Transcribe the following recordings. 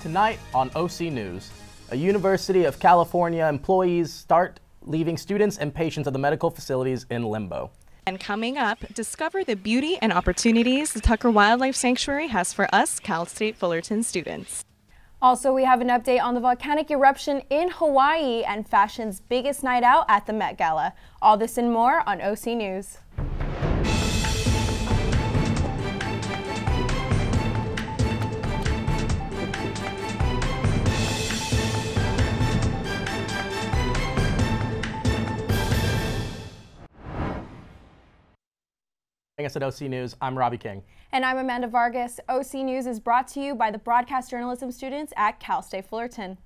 Tonight on OC News, a University of California employees start leaving students and patients of the medical facilities in limbo. And coming up, discover the beauty and opportunities the Tucker Wildlife Sanctuary has for us Cal State Fullerton students. Also, we have an update on the volcanic eruption in Hawaii and fashion's biggest night out at the Met Gala. All this and more on OC News. Us at OC News, I'm Robbie King. And I'm Amanda Vargas. OC News is brought to you by the broadcast journalism students at Cal State Fullerton.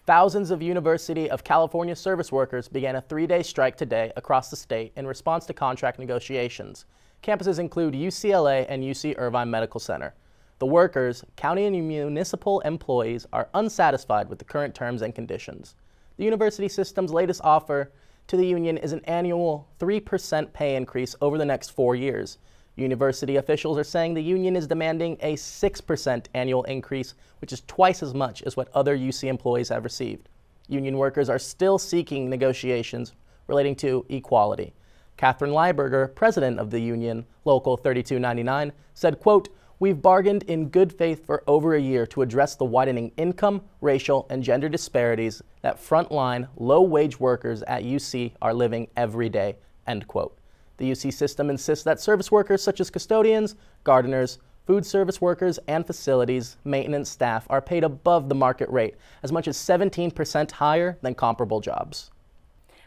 Thousands of University of California service workers began a 3-day strike today across the state in response to contract negotiations. Campuses include UCLA and UC Irvine Medical Center. The workers, county and municipal employees, are unsatisfied with the current terms and conditions. The university system's latest offer to the union is an annual 3% pay increase over the next 4 years. University officials are saying the union is demanding a 6% annual increase, which is twice as much as what other UC employees have received. Union workers are still seeking negotiations relating to equality. Catherine Lieberger, president of the union, Local 3299, said, quote, "We've bargained in good faith for over a year to address the widening income, racial, and gender disparities that frontline, low-wage workers at UC are living every day," end quote. The UC system insists that service workers such as custodians, gardeners, food service workers, and facilities maintenance staff are paid above the market rate, as much as 17% higher than comparable jobs.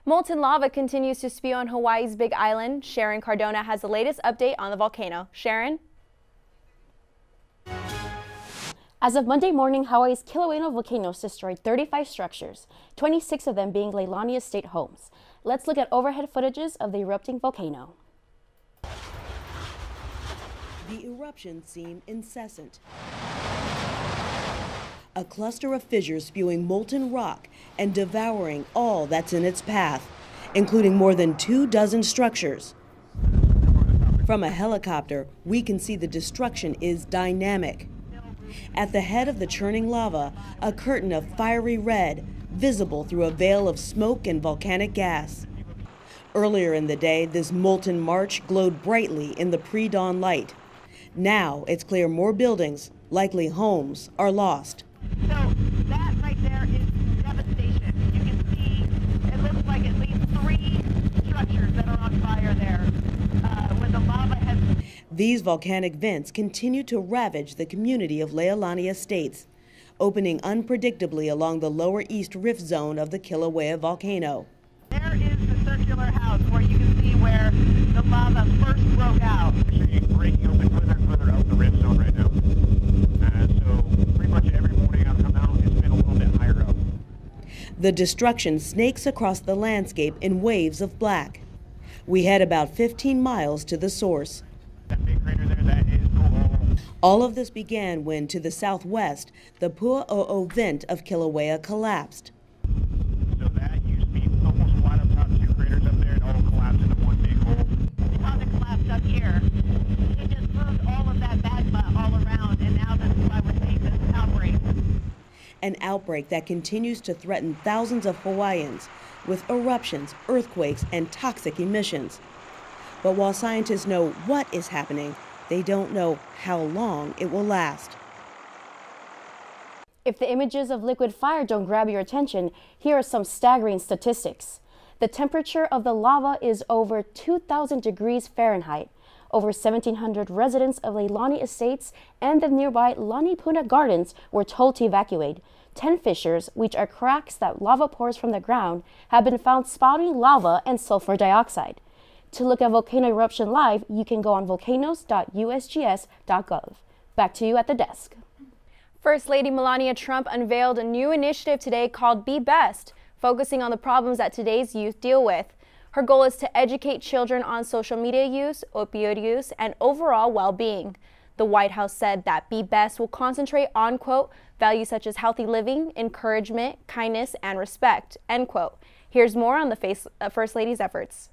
Molten lava continues to spew on Hawaii's Big Island. Sharon Cardona has the latest update on the volcano. Sharon? As of Monday morning, Hawaii's Kilauea volcano destroyed 35 structures, 26 of them being Leilani Estate homes. Let's look at overhead footages of the erupting volcano. The eruptions seem incessant. A cluster of fissures spewing molten rock and devouring all that's in its path, including more than 24 structures. From a helicopter, we can see the destruction is dynamic. At the head of the churning lava, a curtain of fiery red, visible through a veil of smoke and volcanic gas. Earlier in the day, this molten march glowed brightly in the pre-dawn light. Now it's clear more buildings, likely homes, are lost. So that right there is devastation. You can see it looks like at least 3 structures that are on fire there. When the lava has... These volcanic vents continue to ravage the community of Leilani Estates, opening unpredictably along the lower east rift zone of the Kilauea volcano. There is the circular house where you can see where the lava first broke out. We're seeing breaking open further and further out the rift zone right now. So pretty much every morning I've come out, it's been a little bit higher up. The destruction snakes across the landscape in waves of black. We head about 15 miles to the source. That big crater there, that is cool. All of this began when, to the southwest, the Pu'o'o vent of Kilauea collapsed. So that used to be almost wide up top, 2 craters up there, and all collapsed into one big hole. Because it collapsed up here, it just moved all of that magma all around, and now this is why we're seeing this outbreak. An outbreak that continues to threaten thousands of Hawaiians with eruptions, earthquakes, and toxic emissions. But while scientists know what is happening, they don't know how long it will last. If the images of liquid fire don't grab your attention, here are some staggering statistics. The temperature of the lava is over 2,000 degrees Fahrenheit. Over 1,700 residents of Leilani Estates and the nearby Lani Puna Gardens were told to evacuate. 10 fissures, which are cracks that lava pours from the ground, have been found spouting lava and sulfur dioxide. To look at volcano eruption live, you can go on volcanoes.usgs.gov. Back to you at the desk. First Lady Melania Trump unveiled a new initiative today called Be Best, focusing on the problems that today's youth deal with. Her goal is to educate children on social media use, opioid use, and overall well-being. The White House said that Be Best will concentrate on, quote, values such as healthy living, encouragement, kindness, and respect, end quote. Here's more on the First Lady's efforts.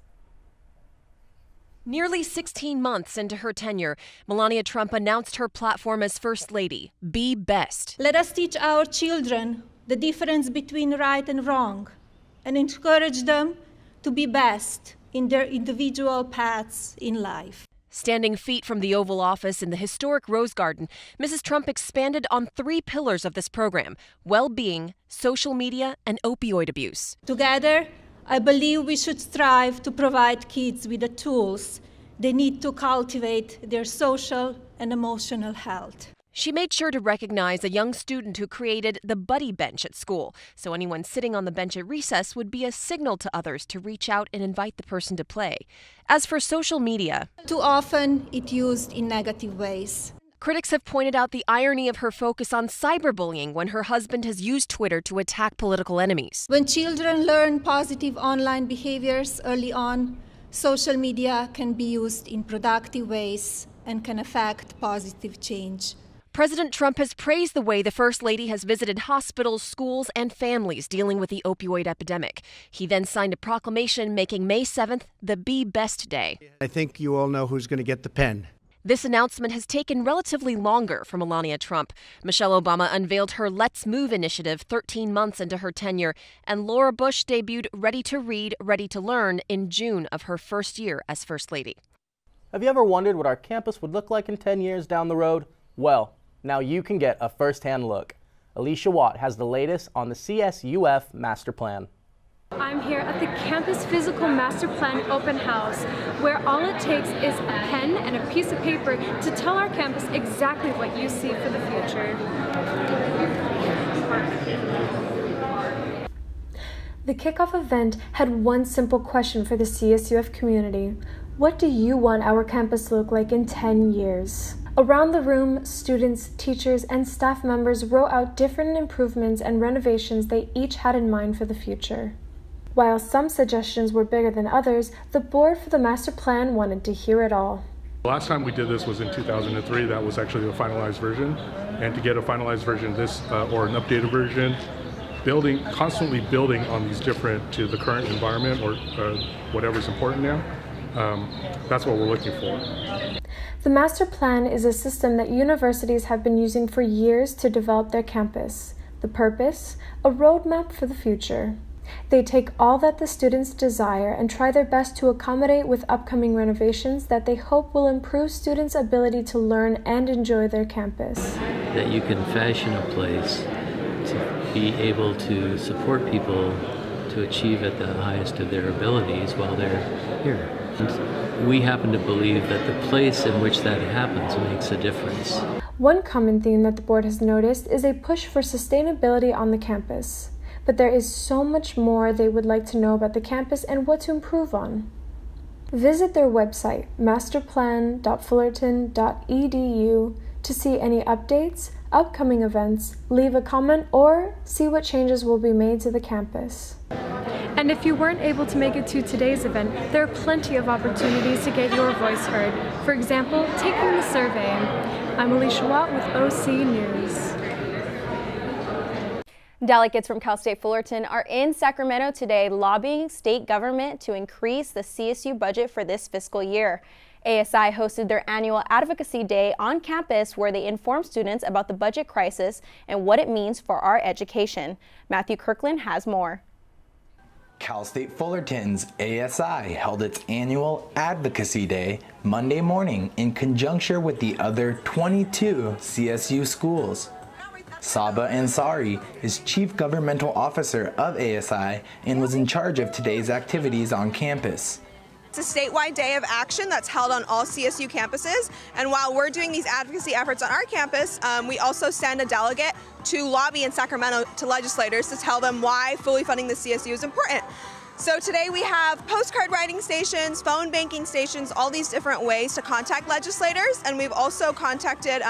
Nearly 16 months into her tenure, Melania Trump announced her platform as First Lady, Be Best. Let us teach our children the difference between right and wrong and encourage them to be best in their individual paths in life. Standing feet from the Oval Office in the historic Rose Garden, Mrs. Trump expanded on 3 pillars of this program: well-being, social media, and opioid abuse. Together, I believe we should strive to provide kids with the tools they need to cultivate their social and emotional health. She made sure to recognize a young student who created the buddy bench at school, so anyone sitting on the bench at recess would be a signal to others to reach out and invite the person to play. As for social media, too often it's used in negative ways. Critics have pointed out the irony of her focus on cyberbullying when her husband has used Twitter to attack political enemies. When children learn positive online behaviors early on, social media can be used in productive ways and can affect positive change. President Trump has praised the way the First Lady has visited hospitals, schools, and families dealing with the opioid epidemic. He then signed a proclamation making May 7th the Be Best Day. I think you all know who's going to get the pen. This announcement has taken relatively longer for Melania Trump. Michelle Obama unveiled her Let's Move initiative 13 months into her tenure, and Laura Bush debuted Ready to Read, Ready to Learn in June of her first year as First Lady. Have you ever wondered what our campus would look like in 10 years down the road? Well, now you can get a first-hand look. Alicia Watt has the latest on the CSUF Master Plan. I'm here at the Campus Physical Master Plan Open House, where all it takes is a pen and a piece of paper to tell our campus exactly what you see for the future. The kickoff event had one simple question for the CSUF community. What do you want our campus to look like in 10 years? Around the room, students, teachers, and staff members wrote out different improvements and renovations they each had in mind for the future. While some suggestions were bigger than others, the board for the master plan wanted to hear it all. The last time we did this was in 2003. That was actually the finalized version. And to get a finalized version, or an updated version, constantly building on these different to the current environment or whatever's important now, that's what we're looking for. The master plan is a system that universities have been using for years to develop their campus. The purpose? A roadmap for the future. They take all that the students desire and try their best to accommodate with upcoming renovations that they hope will improve students' ability to learn and enjoy their campus. That you can fashion a place to be able to support people to achieve at the highest of their abilities while they're here. And we happen to believe that the place in which that happens makes a difference. One common theme that the board has noticed is a push for sustainability on the campus. But there is so much more they would like to know about the campus and what to improve on. Visit their website, masterplan.fullerton.edu, to see any updates, upcoming events, leave a comment, or see what changes will be made to the campus. And if you weren't able to make it to today's event, there are plenty of opportunities to get your voice heard. For example, taking the survey. I'm Alicia Watt with OC News. Delegates from Cal State Fullerton are in Sacramento today lobbying state government to increase the CSU budget for this fiscal year. ASI hosted their annual Advocacy Day on campus where they informed students about the budget crisis and what it means for our education. Matthew Kirkland has more. Cal State Fullerton's ASI held its annual Advocacy Day Monday morning in conjunction with the other 22 CSU schools. Saba Ansari is Chief Governmental Officer of ASI and was in charge of today's activities on campus. It's a statewide day of action that's held on all CSU campuses, and while we're doing these advocacy efforts on our campus, we also send a delegate to lobby in Sacramento to legislators to tell them why fully funding the CSU is important. So today we have postcard writing stations, phone banking stations, all these different ways to contact legislators, and we've also contacted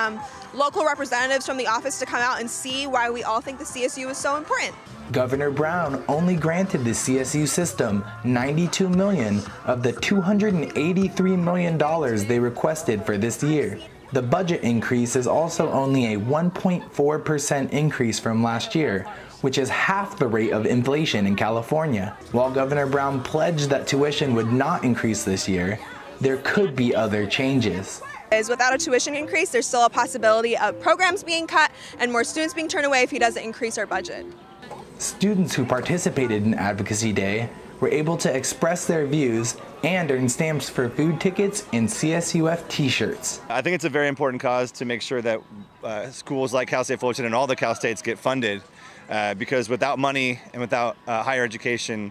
local representatives from the office to come out and see why we all think the CSU is so important. Governor Brown only granted the CSU system $92 million of the $283 million they requested for this year. The budget increase is also only a 1.4% increase from last year, which is half the rate of inflation in California. While Governor Brown pledged that tuition would not increase this year, there could be other changes. Without a tuition increase, there's still a possibility of programs being cut and more students being turned away if he doesn't increase our budget. Students who participated in Advocacy Day were able to express their views and earn stamps for food tickets and CSUF t-shirts. I think it's a very important cause to make sure that schools like Cal State Fullerton and all the Cal States get funded, because without money and without higher education,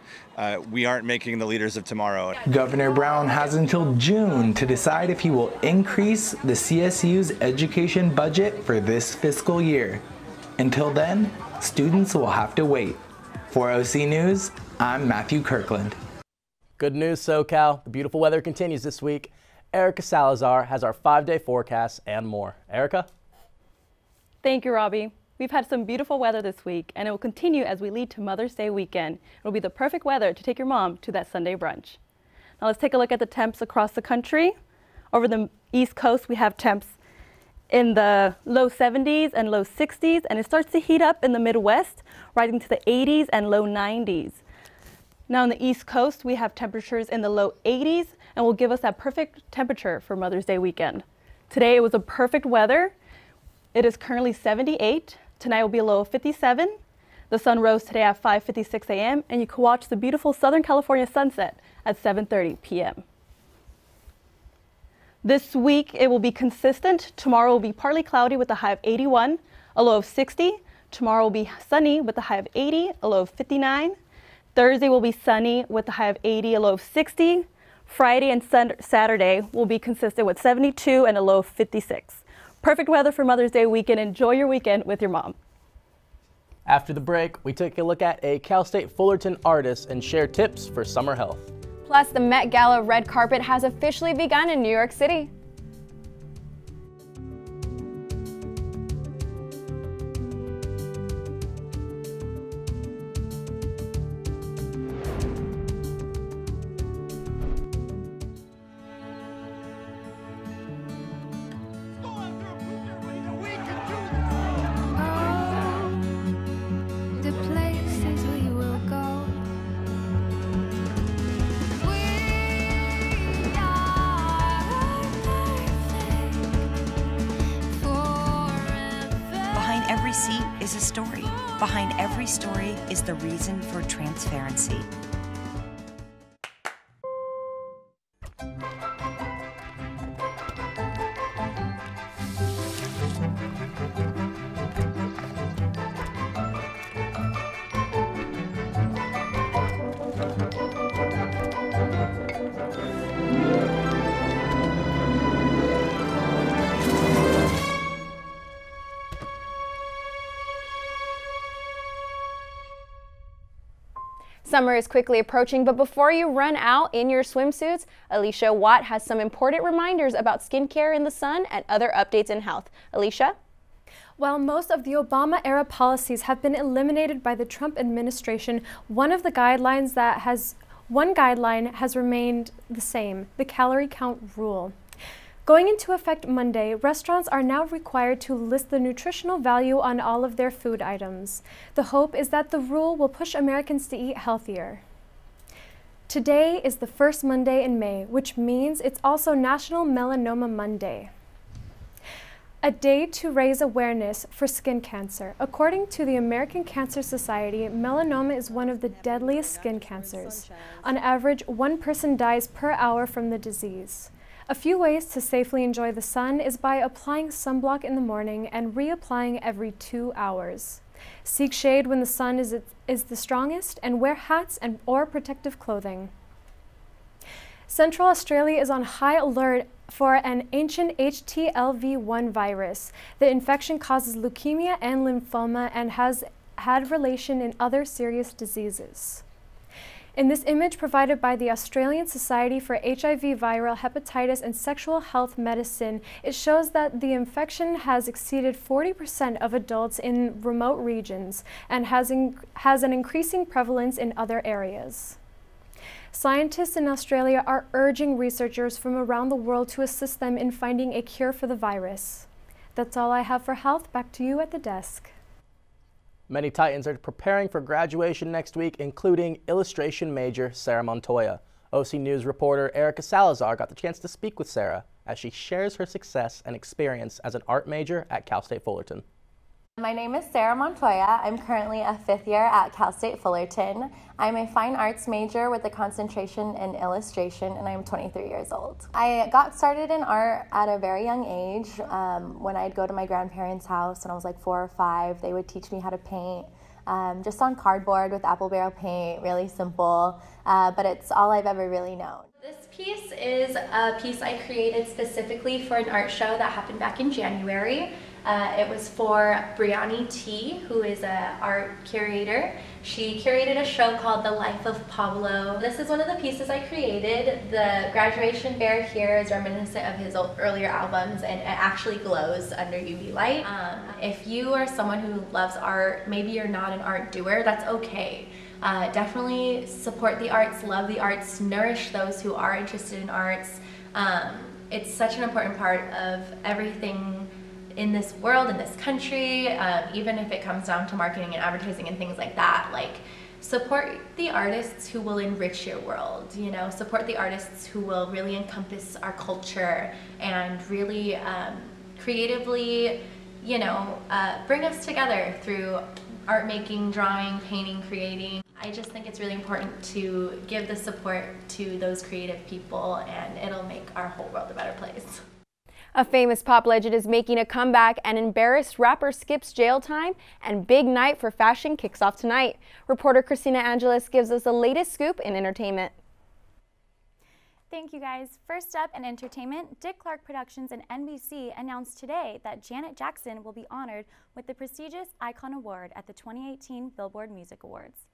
we aren't making the leaders of tomorrow. Governor Brown has until June to decide if he will increase the CSU's education budget for this fiscal year. Until then, students will have to wait. For OC News, I'm Matthew Kirkland. Good news, SoCal. The beautiful weather continues this week. Erica Salazar has our 5-day forecast and more. Erica? Thank you, Robbie. We've had some beautiful weather this week, and it will continue as we lead to Mother's Day weekend. It will be the perfect weather to take your mom to that Sunday brunch. Now let's take a look at the temps across the country. Over the East Coast, we have temps in the low 70s and low 60s, and it starts to heat up in the Midwest, rising to the 80s and low 90s. Now on the East Coast, we have temperatures in the low 80s and will give us that perfect temperature for Mother's Day weekend. Today it was a perfect weather. It is currently 78. Tonight will be a low of 57. The sun rose today at 5:56 a.m. and you can watch the beautiful Southern California sunset at 7:30 p.m. This week it will be consistent. Tomorrow will be partly cloudy with a high of 81, a low of 60. Tomorrow will be sunny with a high of 80, a low of 59. Thursday will be sunny with a high of 80, a low of 60. Friday and Saturday will be consistent with 72 and a low of 56. Perfect weather for Mother's Day weekend. Enjoy your weekend with your mom. After the break, we take a look at a Cal State Fullerton artist and share tips for summer health. Plus, the Met Gala red carpet has officially begun in New York City. Every seat is a story. Behind every story is the reason for transparency. Summer is quickly approaching, but before you run out in your swimsuits, Alicia Watt has some important reminders about skincare in the sun and other updates in health. Alicia? While most of the Obama-era policies have been eliminated by the Trump administration, one guideline has remained the same, the calorie count rule. Going into effect Monday, restaurants are now required to list the nutritional value on all of their food items. The hope is that the rule will push Americans to eat healthier. Today is the first Monday in May, which means it's also National Melanoma Monday, a day to raise awareness for skin cancer. According to the American Cancer Society, melanoma is one of the deadliest skin cancers. On average, one person dies per hour from the disease. A few ways to safely enjoy the sun is by applying sunblock in the morning and reapplying every 2 hours. Seek shade when the sun is the strongest and wear hats or protective clothing. Central Australia is on high alert for an ancient HTLV1 virus. The infection causes leukemia and lymphoma and has had relation in other serious diseases. In this image provided by the Australian Society for HIV Viral Hepatitis and Sexual Health Medicine, it shows that the infection has exceeded 40% of adults in remote regions and has an increasing prevalence in other areas. Scientists in Australia are urging researchers from around the world to assist them in finding a cure for the virus. That's all I have for health. Back to you at the desk. Many Titans are preparing for graduation next week, including illustration major Sarah Montoya. OC News reporter Erica Salazar got the chance to speak with Sarah as she shares her success and experience as an art major at Cal State Fullerton. My name is Sarah Montoya. I'm currently a 5th year at Cal State Fullerton. I'm a fine arts major with a concentration in illustration, and I'm 23 years old. I got started in art at a very young age. When I'd go to my grandparents' house when I was like 4 or 5, they would teach me how to paint just on cardboard with apple barrel paint, really simple, but it's all I've ever really known. This piece is a piece I created specifically for an art show that happened back in January. It was for Brianni T, who is an art curator. She curated a show called The Life of Pablo. This is one of the pieces I created. The graduation bear here is reminiscent of his earlier albums, and it actually glows under UV light. If you are someone who loves art, maybe you're not an art doer, that's okay. Definitely support the arts, love the arts, nourish those who are interested in arts. It's such an important part of everything in this world, in this country, even if it comes down to marketing and advertising and things like that. Like, support the artists who will enrich your world, you know, support the artists who will really encompass our culture and really creatively, you know, bring us together through art making, drawing, painting, creating. I just think it's really important to give the support to those creative people, and it'll make our whole world a better place. A famous pop legend is making a comeback, and embarrassed rapper skips jail time, and big night for fashion kicks off tonight. Reporter Christina Angeles gives us the latest scoop in entertainment. Thank you, guys. First up in entertainment, Dick Clark Productions and NBC announced today that Janet Jackson will be honored with the prestigious Icon Award at the 2018 Billboard Music Awards.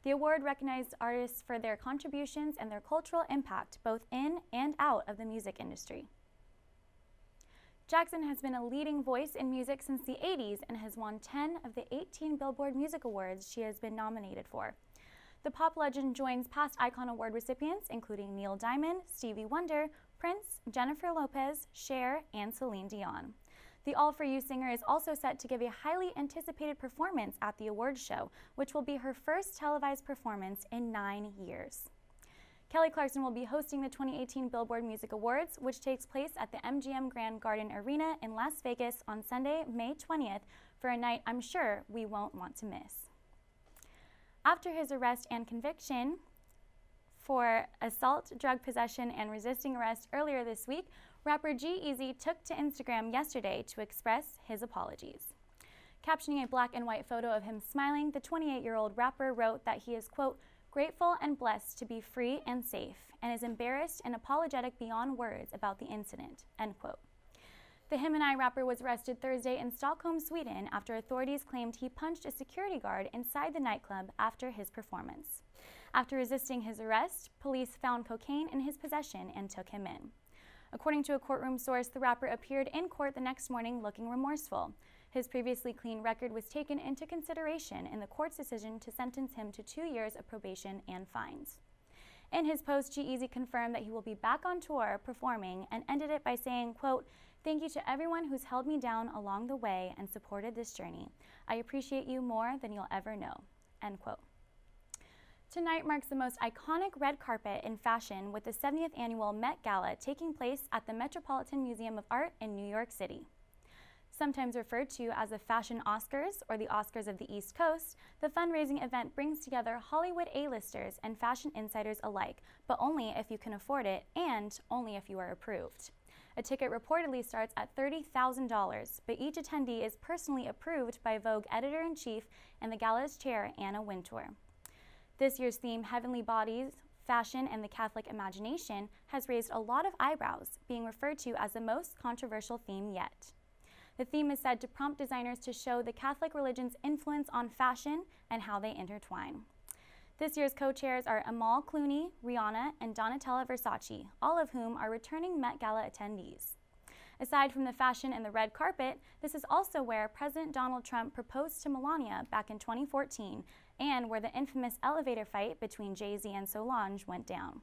The award recognized artists for their contributions and their cultural impact both in and out of the music industry. Jackson has been a leading voice in music since the 80s and has won 10 of the 18 Billboard Music Awards she has been nominated for. The pop legend joins past Icon Award recipients including Neil Diamond, Stevie Wonder, Prince, Jennifer Lopez, Cher, and Celine Dion. The All For You singer is also set to give a highly anticipated performance at the awards show, which will be her first televised performance in 9 years. Kelly Clarkson will be hosting the 2018 Billboard Music Awards, which takes place at the MGM Grand Garden Arena in Las Vegas on Sunday, May 20th, for a night I'm sure we won't want to miss. After his arrest and conviction for assault, drug possession, and resisting arrest earlier this week, rapper G-Eazy took to Instagram yesterday to express his apologies. Captioning a black and white photo of him smiling, the 28-year-old rapper wrote that he is, quote, grateful and blessed to be free and safe, and is embarrassed and apologetic beyond words about the incident, end quote. The Him and I rapper was arrested Thursday in Stockholm, Sweden, after authorities claimed he punched a security guard inside the nightclub after his performance. After resisting his arrest, police found cocaine in his possession and took him in. According to a courtroom source, the rapper appeared in court the next morning looking remorseful. His previously clean record was taken into consideration in the court's decision to sentence him to 2 years of probation and fines. In his post, G-Eazy confirmed that he will be back on tour performing and ended it by saying, quote, thank you to everyone who's held me down along the way and supported this journey. I appreciate you more than you'll ever know, end quote. Tonight marks the most iconic red carpet in fashion with the 70th annual Met Gala taking place at the Metropolitan Museum of Art in New York City. Sometimes referred to as the Fashion Oscars or the Oscars of the East Coast, the fundraising event brings together Hollywood A-listers and fashion insiders alike, but only if you can afford it and only if you are approved. A ticket reportedly starts at $30,000, but each attendee is personally approved by Vogue editor-in-chief and the gala's chair, Anna Wintour. This year's theme, Heavenly Bodies, Fashion, and the Catholic Imagination, has raised a lot of eyebrows, being referred to as the most controversial theme yet. The theme is said to prompt designers to show the Catholic religion's influence on fashion and how they intertwine. This year's co-chairs are Amal Clooney, Rihanna, and Donatella Versace, all of whom are returning Met Gala attendees. Aside from the fashion and the red carpet, this is also where President Donald Trump proposed to Melania back in 2014 and where the infamous elevator fight between Jay-Z and Solange went down.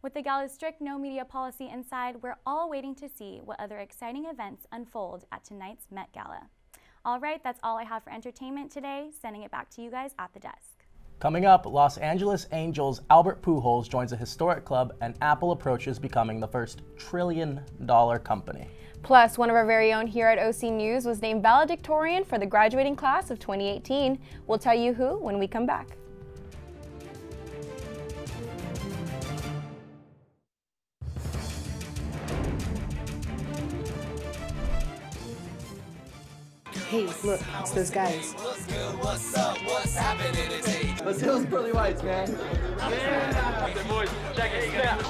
With the gala's strict no media policy inside, we're all waiting to see what other exciting events unfold at tonight's Met Gala. All right, that's all I have for entertainment today. Sending it back to you guys at the desk. Coming up, Los Angeles Angels Albert Pujols joins a historic club and Apple approaches becoming the first trillion-dollar company. Plus, one of our very own here at OC News was named valedictorian for the graduating class of 2018. We'll tell you who when we come back. Hey, look, it's those guys. What's up? What's happening today? Let's do those pearly whites, man. Yeah! Okay, boys, check it out.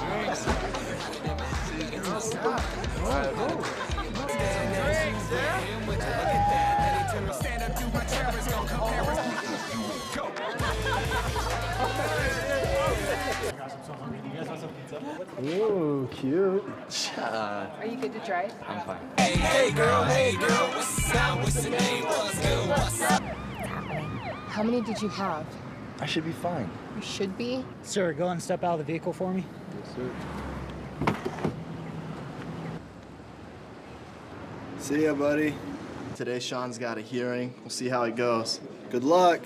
Stand up, do my terrorists, gonna compare us. Ooh, cute. Are you good to try? I'm fine. Hey girl, what's up? What's the name? What's good? What's up? How many did you have? I should be fine. You should be. Sir, go and step out of the vehicle for me. Yes, sir. See ya, buddy. Today, Sean's got a hearing. We'll see how it goes. Good luck.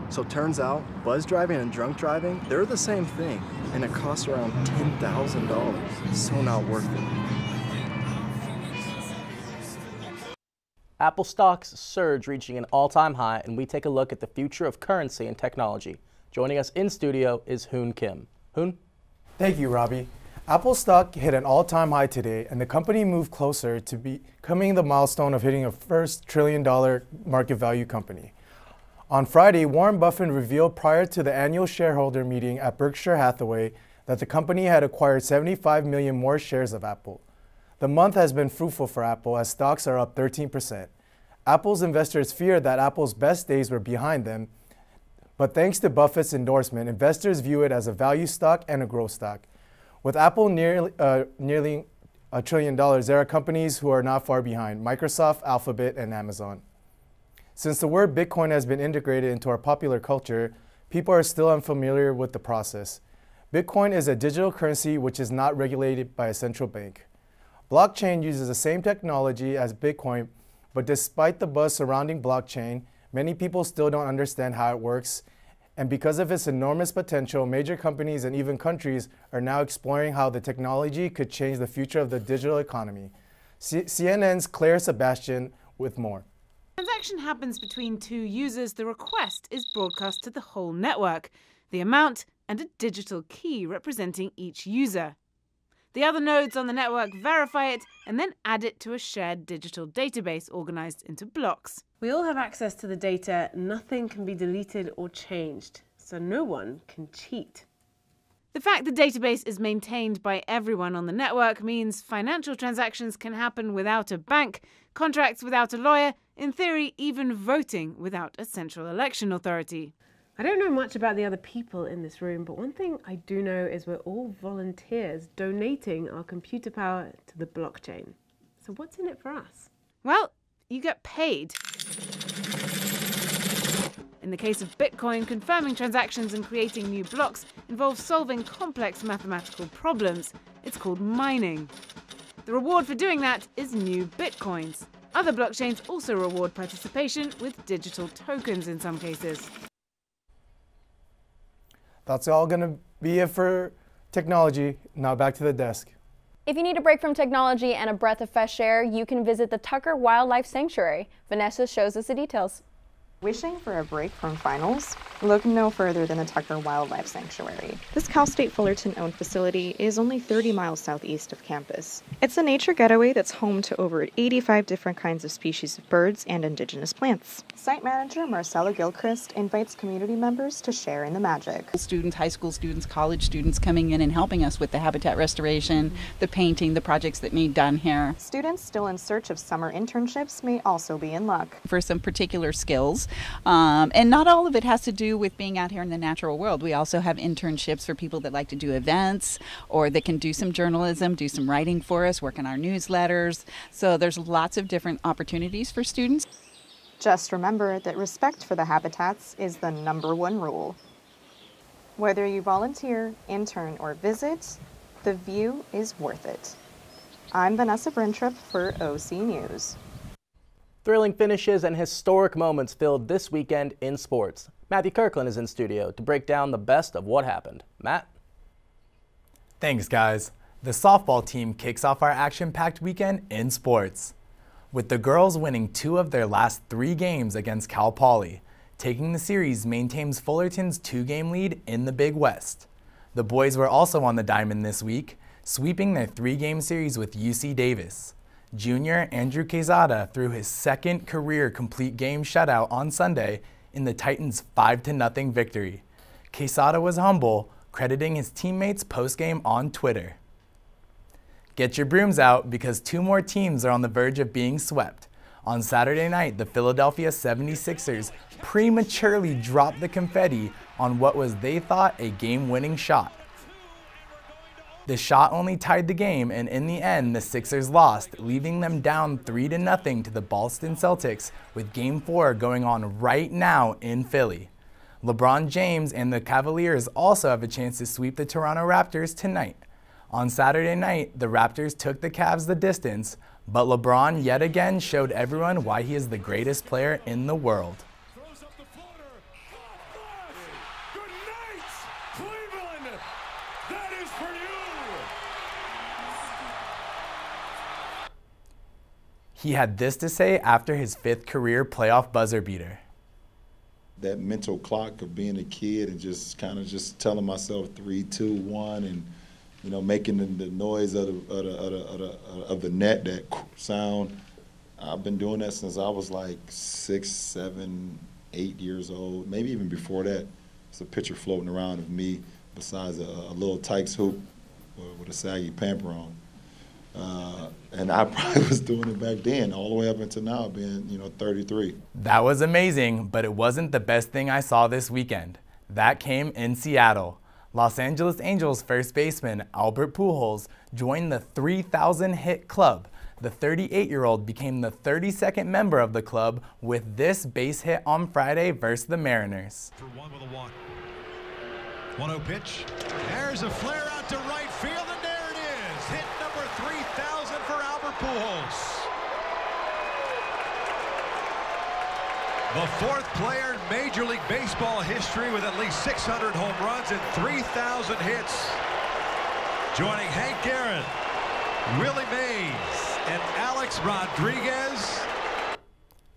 So turns out, buzz driving and drunk driving, they're the same thing, and it costs around $10,000. So not worth it. Apple stocks surge, reaching an all-time high, and we take a look at the future of currency and technology. Joining us in studio is Hoon Kim. Hoon? Thank you, Robbie. Apple stock hit an all-time high today, and the company moved closer to becoming the milestone of hitting a first trillion-dollar market value company. On Friday, Warren Buffett revealed prior to the annual shareholder meeting at Berkshire Hathaway that the company had acquired 75 million more shares of Apple. The month has been fruitful for Apple as stocks are up 13%. Apple's investors feared that Apple's best days were behind them, but thanks to Buffett's endorsement, investors view it as a value stock and a growth stock. With Apple nearly $1 trillion, there are companies who are not far behind: Microsoft, Alphabet, and Amazon. Since the word Bitcoin has been integrated into our popular culture, people are still unfamiliar with the process. Bitcoin is a digital currency which is not regulated by a central bank. Blockchain uses the same technology as Bitcoin, but despite the buzz surrounding blockchain, many people still don't understand how it works. And because of its enormous potential, major companies and even countries are now exploring how the technology could change the future of the digital economy. CNN's Claire Sebastian with more. Transaction happens between two users. The request is broadcast to the whole network, the amount and a digital key representing each user. The other nodes on the network verify it and then add it to a shared digital database organized into blocks. We all have access to the data. Nothing can be deleted or changed, so no one can cheat. The fact the database is maintained by everyone on the network means financial transactions can happen without a bank, contracts without a lawyer, in theory, even voting without a central election authority. I don't know much about the other people in this room, but one thing I do know is we're all volunteers donating our computer power to the blockchain. So what's in it for us? Well, you get paid. In the case of Bitcoin, confirming transactions and creating new blocks involves solving complex mathematical problems. It's called mining. The reward for doing that is new Bitcoins. Other blockchains also reward participation with digital tokens in some cases. That's all going to be it for technology. Now back to the desk. If you need a break from technology and a breath of fresh air, you can visit the Tucker Wildlife Sanctuary. Vanessa shows us the details. Wishing for a break from finals? Look no further than the Tucker Wildlife Sanctuary. This Cal State Fullerton-owned facility is only 30 miles southeast of campus. It's a nature getaway that's home to over 85 different kinds of species of birds and indigenous plants. Site manager Marcella Gilchrist invites community members to share in the magic. Students, high school students, college students coming in and helping us with the habitat restoration, the painting, the projects that need done here. Students still in search of summer internships may also be in luck. For some particular skills. And not all of it has to do with being out here in the natural world. We also have internships for people that like to do events or that can do some journalism, do some writing for us, work on our newsletters. So there's lots of different opportunities for students. Just remember that respect for the habitats is the #1 rule. Whether you volunteer, intern, or visit, the view is worth it. I'm Vanessa Brintrup for OC News. Thrilling finishes and historic moments filled this weekend in sports. Matthew Kirkland is in studio to break down the best of what happened. Matt? Thanks, guys. The softball team kicks off our action-packed weekend in sports, with the girls winning 2 of their last 3 games against Cal Poly. Taking the series maintains Fullerton's 2-game lead in the Big West. The boys were also on the diamond this week, sweeping their 3-game series with UC Davis. Junior Andrew Quezada threw his 2nd career complete game shutout on Sunday in the Titans' 5-0 victory. Quezada was humble, crediting his teammates post-game on Twitter. Get your brooms out because 2 more teams are on the verge of being swept. On Saturday night, the Philadelphia 76ers prematurely dropped the confetti on what was, they thought, a game-winning shot. The shot only tied the game, and in the end, the Sixers lost, leaving them down 3-0 to the Boston Celtics, with Game 4 going on right now in Philly. LeBron James and the Cavaliers also have a chance to sweep the Toronto Raptors tonight. On Saturday night, the Raptors took the Cavs the distance, but LeBron yet again showed everyone why he is the greatest player in the world. He had this to say after his 5th career playoff buzzer beater. That mental clock of being a kid and just kind of just telling myself 3, 2, 1 and, you know, making the noise of the net, that sound. I've been doing that since I was like 6, 7, 8 years old, maybe even before that. It's a picture floating around of me besides a little Tykes hoop with a saggy pamper on. And I probably was doing it back then, all the way up until now, being, 33. That was amazing, but it wasn't the best thing I saw this weekend. That came in Seattle. Los Angeles Angels first baseman Albert Pujols joined the 3,000-hit club. The 38-year-old became the 32nd member of the club with this base hit on Friday versus the Mariners. For 1 with a walk. 1-0 pitch. There's a flare out to right field, and there it is. Hit number 3,000 for Albert Pujols. The 4th player in Major League Baseball history with at least 600 home runs and 3,000 hits. Joining Hank Aaron, Willie Mays, and Alex Rodriguez.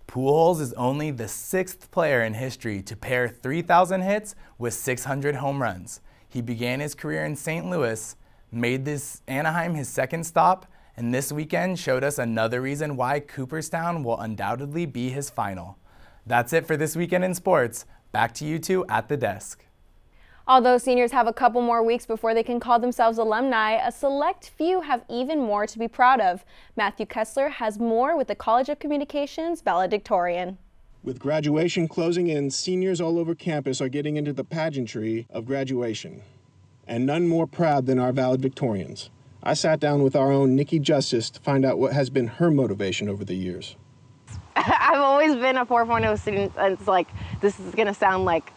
Pujols is only the 6th player in history to pair 3,000 hits with 600 home runs. He began his career in St. Louis, made this Anaheim his 2nd stop, and this weekend showed us another reason why Cooperstown will undoubtedly be his final. That's it for this weekend in sports. Back to you 2 at the desk. Although seniors have a couple more weeks before they can call themselves alumni, a select few have even more to be proud of. Matthew Kessler has more with the College of Communications valedictorian. With graduation closing in, seniors all over campus are getting into the pageantry of graduation. And none more proud than our valedictorians. I sat down with our own Nikki Justice to find out what has been her motivation over the years. I've always been a 4.0 student, and it's like, this is gonna sound like,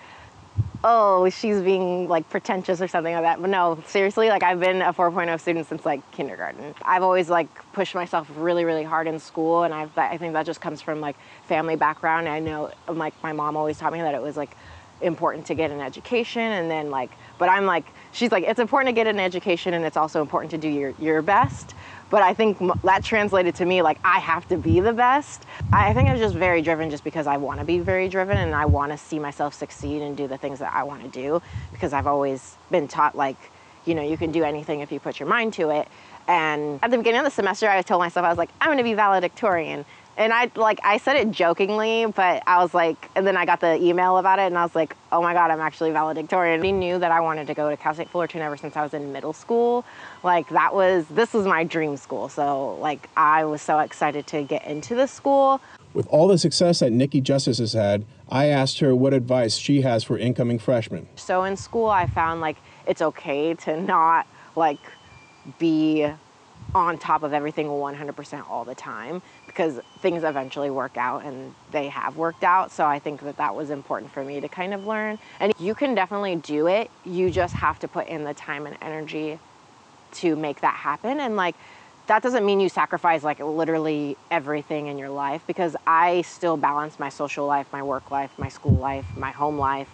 oh, she's being like pretentious or something like that. But no, seriously, like I've been a 4.0 student since like kindergarten. I've always like pushed myself really, really hard in school, and I think that just comes from like family background. I know like my mom always taught me that it was like important to get an education, and then like, but I'm like, she's like, it's important to get an education, and it's also important to do your best. But I think that translated to me like I have to be the best. I think I was just very driven just because I want to be very driven, and I want to see myself succeed and do the things that I want to do, because I've always been taught like, you can do anything if you put your mind to it. And at the beginning of the semester, I told myself, I was like, I'm going to be valedictorian. And I said it jokingly, but I was like, and then I got the email about it, and I was like, oh my God, I'm actually valedictorian. I knew that I wanted to go to Cal State Fullerton ever since I was in middle school. Like this was my dream school. So like I was so excited to get into this school. With all the success that Nikki Justice has had, I asked her what advice she has for incoming freshmen. So in school, I found like it's okay to not like be on top of everything 100% all the time, because things eventually work out, and they have worked out. So I think that was important for me to kind of learn. And you can definitely do it. You just have to put in the time and energy to make that happen. And like that doesn't mean you sacrifice like literally everything in your life, because I still balance my social life, my work life, my school life, my home life.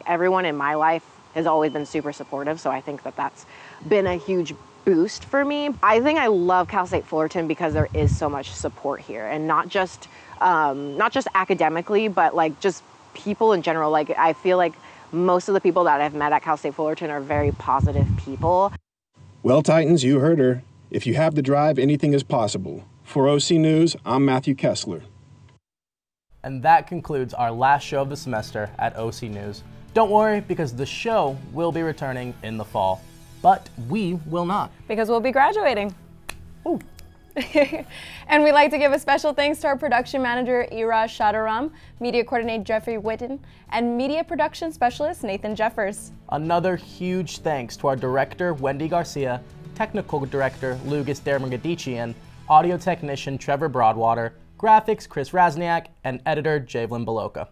Everyone in my life has always been super supportive, so I think that that's been a huge boost for me. I think I love Cal State Fullerton because there is so much support here, and not just academically, but like just people in general. Like I feel like most of the people that I've met at Cal State Fullerton are very positive people. Well, Titans, you heard her. If you have the drive, anything is possible. For OC News, I'm Matthew Kessler. And that concludes our last show of the semester at OC News. Don't worry, because the show will be returning in the fall, but we will not. Because we'll be graduating. Ooh. And we'd like to give a special thanks to our production manager, Ira Shadaram, media coordinator Jeffrey Witten, and media production specialist Nathan Jeffers. Another huge thanks to our director, Wendy Garcia, technical director, Lucas Dermagadichian, audio technician, Trevor Broadwater, graphics, Chris Razniak, and editor, Javelin Beloka.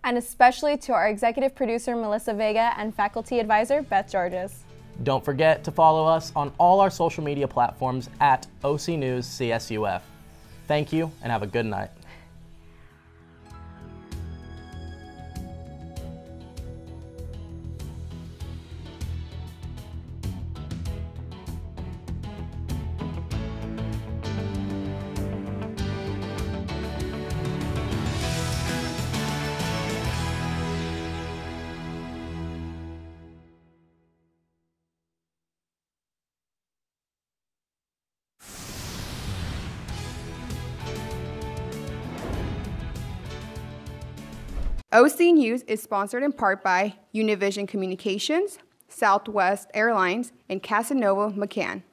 And especially to our executive producer, Melissa Vega, and faculty advisor, Beth Georges. Don't forget to follow us on all our social media platforms at OC News CSUF. Thank you, and have a good night. OC News is sponsored in part by Univision Communications, Southwest Airlines, and Casanova McCann.